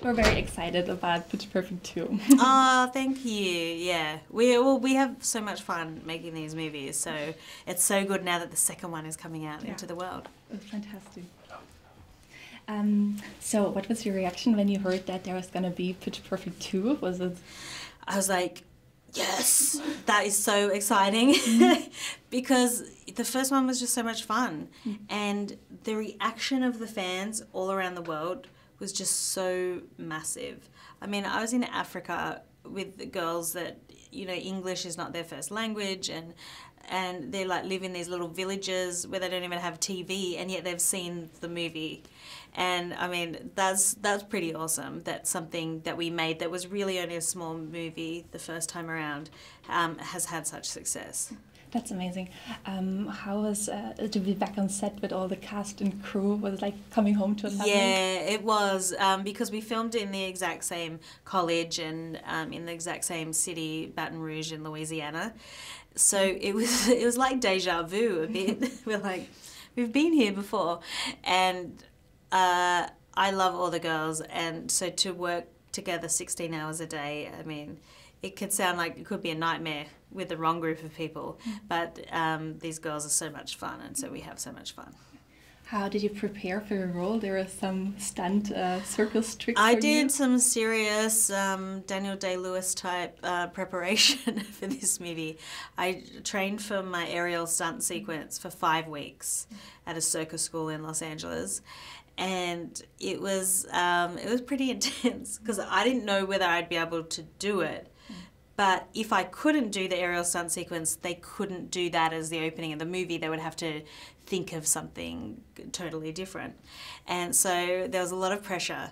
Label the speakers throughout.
Speaker 1: we're very excited about Pitch Perfect 2.
Speaker 2: Oh, thank you. Yeah, we have so much fun making these movies, so it's so good now that the second one is coming out into the world.
Speaker 1: It's fantastic. So what was your reaction when you heard that there was going to be Pitch Perfect 2? Was it?
Speaker 2: I was like, yes, that is so exciting because the first one was just so much fun and the reaction of the fans all around the world was just so massive. I mean, I was in Africa with the girls that, you know, English is not their first language and they like live in these little villages where they don't even have TV and yet they've seen the movie. And I mean, that's pretty awesome. That's something that we made that was really only a small movie the first time around has had such success.
Speaker 1: That's amazing. How was it to be back on set with all the cast and crew? Was it like coming home to a family?
Speaker 2: Yeah, it was because we filmed in the exact same college and in the exact same city, Baton Rouge in Louisiana. So it was like deja vu a bit. We're like, we've been here before, and I love all the girls, and so to work together 16 hours a day, I mean, it could sound like it could be a nightmare with the wrong group of people, but these girls are so much fun, and so we have so much fun.
Speaker 1: How did you prepare for your role? There were some stunt circus tricks
Speaker 2: I
Speaker 1: for
Speaker 2: did
Speaker 1: you?
Speaker 2: some serious Daniel Day-Lewis type preparation for this movie. I trained for my aerial stunt sequence for 5 weeks at a circus school in Los Angeles. And it was pretty intense because I didn't know whether I'd be able to do it. But if I couldn't do the aerial stunt sequence, they couldn't do that as the opening of the movie. They would have to think of something totally different. And so there was a lot of pressure.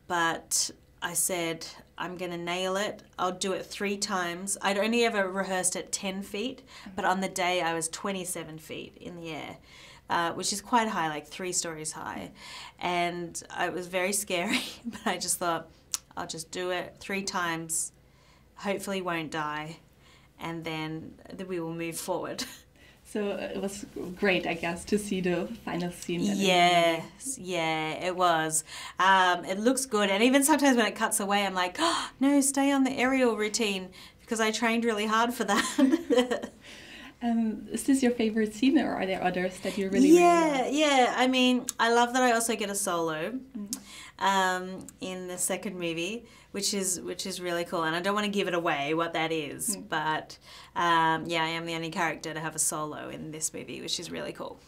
Speaker 2: But I said, I'm going to nail it. I'll do it 3 times. I'd only ever rehearsed at 10 feet, but on the day I was 27 feet in the air. Which is quite high, like 3 stories high. And it was very scary, but I just thought, I'll just do it 3 times, hopefully won't die, and then we will move forward.
Speaker 1: So it was great, I guess, to see the final scene.
Speaker 2: Yes, yeah, it was. It looks good, and even sometimes when it cuts away, I'm like, oh, no, stay on the aerial routine, because I trained really hard for that.
Speaker 1: Is this your favorite scene, or are there others that you really love?
Speaker 2: Yeah. I mean, I love that I also get a solo in the second movie, which is really cool. And I don't want to give it away what that is, but yeah, I am the only character to have a solo in this movie, which is really cool.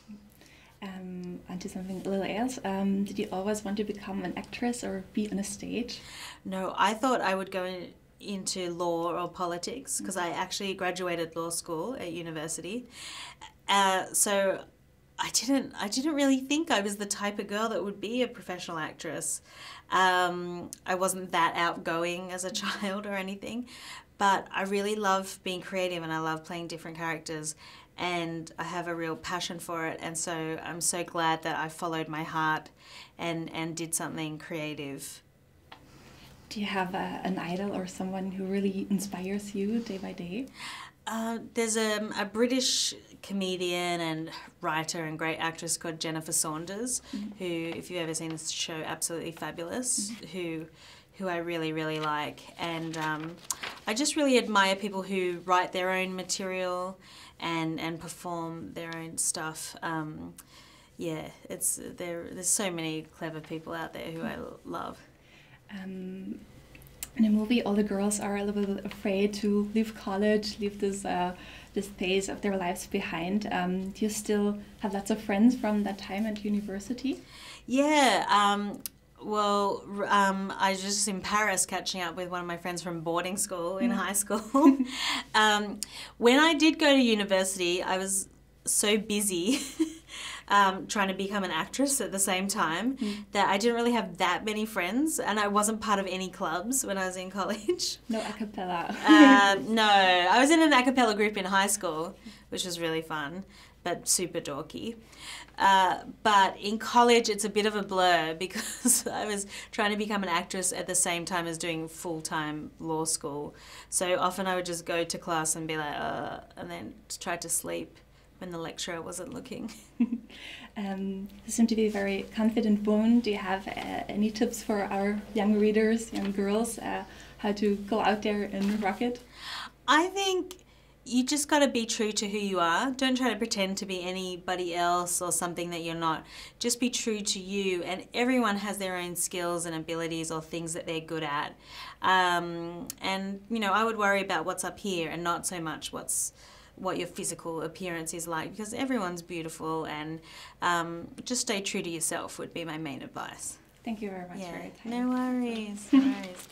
Speaker 1: Onto something a little else. Did you always want to become an actress or be on a stage?
Speaker 2: No, I thought I would go into law or politics because I actually graduated law school at university. So I didn't really think I was the type of girl that would be a professional actress. I wasn't that outgoing as a child or anything, but I really love being creative and I love playing different characters, and I have a real passion for it, and so I'm so glad that I followed my heart and did something creative.
Speaker 1: Do you have an idol or someone who really inspires you day by day?
Speaker 2: There's a British comedian and writer and great actress called Jennifer Saunders, who, if you've ever seen this show, Absolutely Fabulous, who I really, really like. And I just really admire people who write their own material and perform their own stuff. Yeah, there's so many clever people out there who I love.
Speaker 1: In the movie, all the girls are a little bit afraid to leave college, leave this phase of their lives behind. Do you still have lots of friends from that time at university?
Speaker 2: Yeah. Well, I was just in Paris catching up with one of my friends from boarding school in high school. When I did go to university, I was so busy trying to become an actress at the same time that I didn't really have that many friends, and I wasn't part of any clubs when I was in college.
Speaker 1: No a cappella.
Speaker 2: No, I was in an a cappella group in high school, which was really fun, but super dorky. But in college, it's a bit of a blur because I was trying to become an actress at the same time as doing full-time law school. So often I would just go to class and be like, and then try to sleep when the lecturer wasn't looking.
Speaker 1: You seem to be a very confident woman. Do you have any tips for our young readers, young girls, how to go out there and rock it?
Speaker 2: I think you just got to be true to who you are. Don't try to pretend to be anybody else or something that you're not. Just be true to you, and everyone has their own skills and abilities or things that they're good at. And, you know, I would worry about what's up here and not so much what your physical appearance is like, because everyone's beautiful, and just stay true to yourself would be my main advice.
Speaker 1: Thank you very much for your time.
Speaker 2: No worries. No worries.